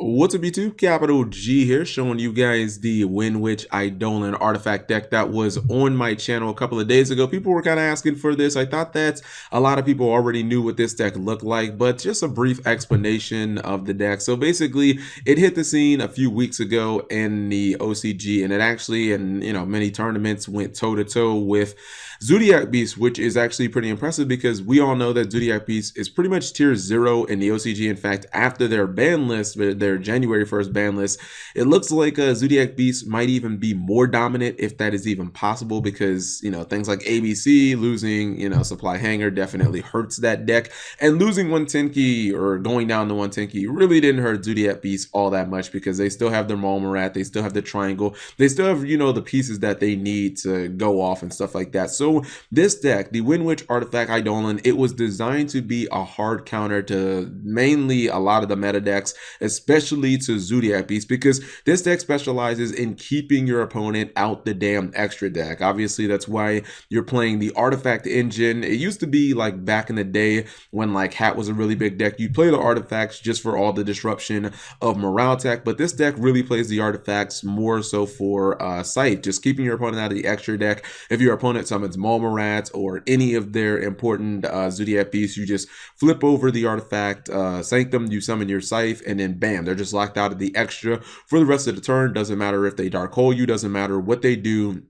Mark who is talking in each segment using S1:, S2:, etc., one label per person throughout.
S1: What's up, YouTube? Capital G here, showing you guys the Winwich Eidolon artifact deck that was on my channel a couple of days ago. People were kind of asking for this. I thought that a lot of people already knew what this deck looked like, but just a brief explanation of the deck. So basically, it hit the scene a few weeks ago in the OCG, and it actually, in many tournaments, went toe-to-toe with Zodiac Beast, which is actually pretty impressive because we all know that Zodiac Beast is pretty much tier 0 in the OCG. In fact, after their ban list, their January 1st ban list, it looks like Zodiac Beast might even be more dominant, if that is even possible, because, things like ABC losing, Supply Hanger definitely hurts that deck, and losing 110 key or going down to 110 key really didn't hurt Zodiac Beast all that much because they still have their Malmarat, they still have the triangle, they still have, the pieces that they need to go off and stuff like that. So this deck, the Winwich Artifact Eidolon, it was designed to be a hard counter to mainly a lot of the meta decks, especially to Zodiac Beast, because this deck specializes in keeping your opponent out the damn extra deck. Obviously, that's why you're playing the Artifact engine. It used to be like back in the day when like Hat was a really big deck, you'd play the artifacts just for all the disruption of morale tech, but this deck really plays the artifacts more so for sight, just keeping your opponent out of the extra deck. If your opponent summons Malmarat or any of their important Zodiac Beasts, you just flip over the artifact Sanctum, you summon your Scythe, and then bam, they're just locked out of the extra for the rest of the turn. Doesn't matter if they Dark Hole you, doesn't matter what they do.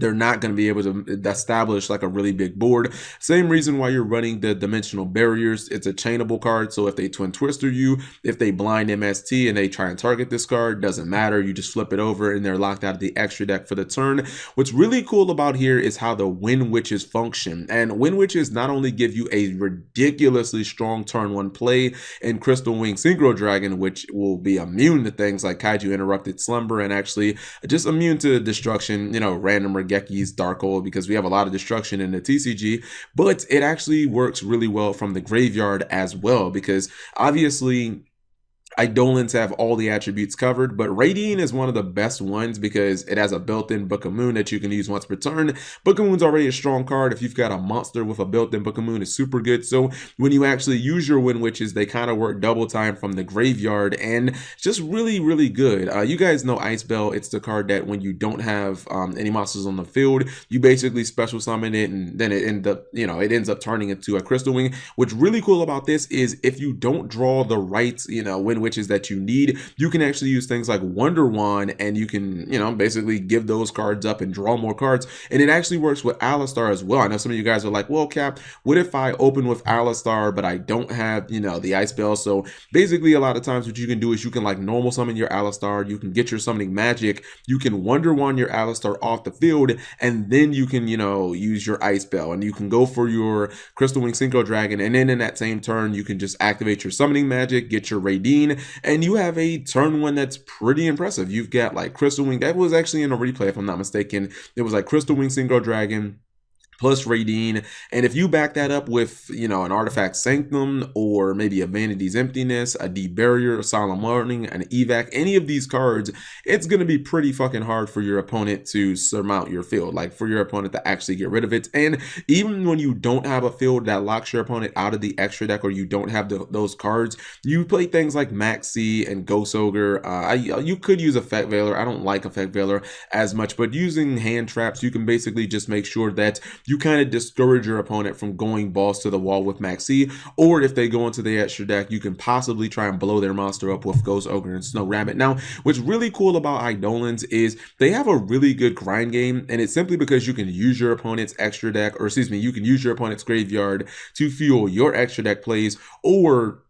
S1: They're not going to be able to establish like a really big board. Same reason why you're running the dimensional barriers. It's a chainable card, so if they Twin Twister you, if they blind MST and they try and target this card, doesn't matter. You just flip it over and they're locked out of the extra deck for the turn. What's really cool about here is how the Wind Witches function. And Wind Witches not only give you a ridiculously strong turn 1 play in Crystal Wing Synchro Dragon, which will be immune to things like Kaiju Interrupted Slumber and actually just immune to destruction, random Geki's Dark Hole, because we have a lot of destruction in the TCG, but it actually works really well from the graveyard as well, because obviously Eidolons have all the attributes covered, but Radiant is one of the best ones because it has a built-in Book of Moon that you can use once per turn. Book of Moon's already a strong card. If you've got a monster with a built-in Book of Moon, it's super good. So when you actually use your Wind Witches, they kind of work double time from the graveyard, and just really, really good. You guys know Ice Bell. It's the card that when you don't have any monsters on the field, you basically special summon it, and then it ends up turning into a Crystal Wing. What's really cool about this is if you don't draw the right, Wind Witches that you need, you can actually use things like Wonder Wand, and you can, basically give those cards up and draw more cards. And it actually works with Alistar as well. I know some of you guys are like, well, Cap, what if I open with Alistar, but I don't have, the Ice Bell? So basically, a lot of times what you can do is you can like normal summon your Alistar, you can get your summoning magic, you can Wonder Wand your Alistar off the field, and then you can, use your Ice Bell, and you can go for your Crystal Wing Synchro Dragon, and then in that same turn, you can just activate your summoning magic, get your Radine, and you have a turn 1 that's pretty impressive. You've got like Crystal Wing, that was actually in a replay if I'm not mistaken. It was like Crystal Wing Synchro Dragon plus Radine, and if you back that up with, an Artifact Sanctum, or maybe a Vanity's Emptiness, a Deep Barrier, a Solemn Warning, an Evac, any of these cards, it's going to be pretty fucking hard for your opponent to surmount your field, like for your opponent to actually get rid of it. And even when you don't have a field that locks your opponent out of the extra deck, or you don't have those cards, you play things like Maxi and Ghost Ogre. You could use Effect Veiler. I don't like Effect Veiler as much, but using hand traps, you can basically just make sure that you kind of discourage your opponent from going balls to the wall with Maxi, or if they go into the extra deck, you can possibly try and blow their monster up with Ghost Ogre and Snow Rabbit. Now, what's really cool about Eidolons is they have a really good grind game, and it's simply because you can use your opponent's extra deck, or excuse me, you can use your opponent's graveyard to fuel your extra deck plays, or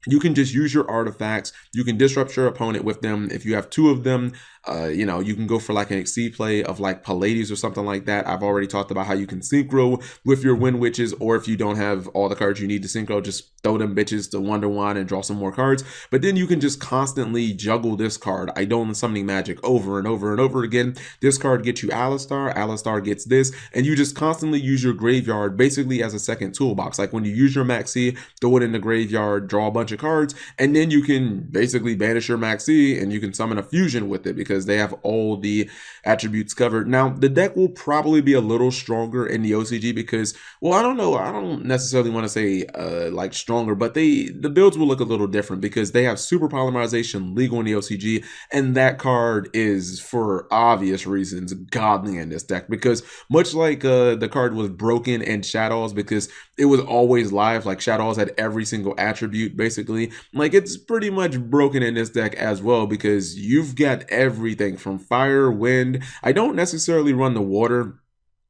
S1: you can just use your artifacts. You can disrupt your opponent with them. If you have 2 of them, you can go for like an Exceed play of like Pallades or something like that. I've already talked about how you can synchro with your Wind Witches, or if you don't have all the cards you need to synchro, just throw them bitches to Wonder Wand and draw some more cards. But then you can just constantly juggle this card, Eidolon Summoning Magic, over and over and over again. This card gets you Alistar, Alistar gets this, and you just constantly use your graveyard basically as a second toolbox. Like when you use your Maxi, throw it in the graveyard, draw a bunch of of cards, and then you can basically banish your Maxi and you can summon a fusion with it because they have all the attributes covered. Now, the deck will probably be a little stronger in the OCG because, well, I don't know. I don't necessarily want to say like stronger, but the builds will look a little different because they have super polymerization legal in the OCG, and that card is, for obvious reasons, godly in this deck because much like the card was broken in Shadows because it was always live, like Shadows had every single attribute basically, like it's pretty much broken in this deck as well because you've got everything from fire, wind. I don't necessarily run the water,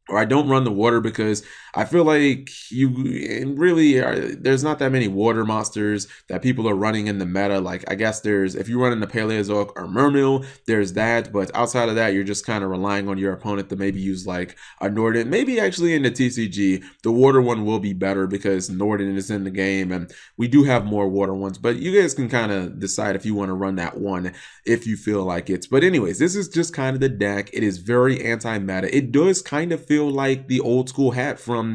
S1: or I don't run the water because I feel like there's not that many water monsters that people are running in the meta. Like, I guess if you run in the Paleozoic or Mermail, there's that, but outside of that, you're just kind of relying on your opponent to maybe use like a Norden. Maybe actually in the TCG, the water one will be better because Norden is in the game and we do have more water ones, but you guys can kind of decide if you want to run that one if you feel like it. But anyways, this is just kind of the deck. It is very anti-meta. It does kind of feel like the old school hat from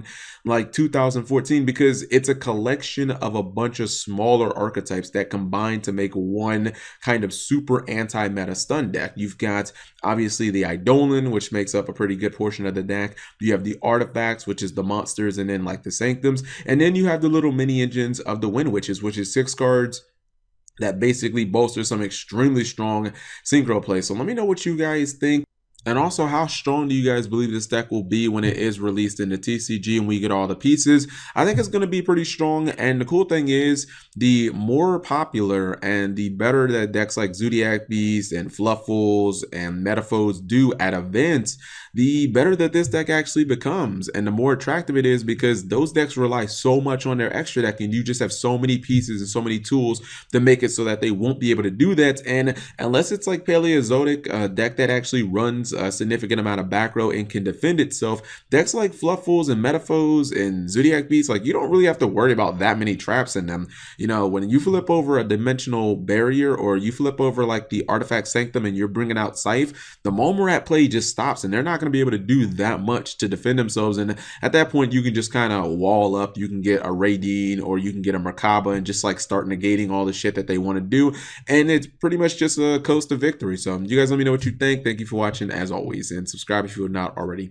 S1: like 2014 because it's a collection of a bunch of smaller archetypes that combine to make one kind of super anti-meta stun deck. You've got obviously the Eidolon, which makes up a pretty good portion of the deck. You have the artifacts, which is the monsters, and then like the sanctums, and then you have the little mini engines of the Wind Witches, which is 6 cards that basically bolster some extremely strong synchro play. So let me know what you guys think. And also, how strong do you guys believe this deck will be when it is released in the TCG and we get all the pieces? I think it's going to be pretty strong. And the cool thing is, the more popular and the better that decks like Zodiac Beast and Fluffles and Metaphors do at events, the better that this deck actually becomes. And the more attractive it is because those decks rely so much on their extra deck and you just have so many pieces and so many tools to make it so that they won't be able to do that. And unless it's like Paleozoic, a deck that actually runs a significant amount of back row and can defend itself, decks like Fluffles and Metaphors and Zodiac Beast, like you don't really have to worry about that many traps in them. You know, when you flip over a dimensional barrier or you flip over like the artifact sanctum and you're bringing out Scythe, the Momorat play just stops and they're not going to be able to do that much to defend themselves. And at that point, you can just kind of wall up. You can get a Radine or you can get a Merkaba and just like start negating all the shit that they want to do. And it's pretty much just a coast to victory. So you guys let me know what you think. Thank you for watching as always, and subscribe if you have not already.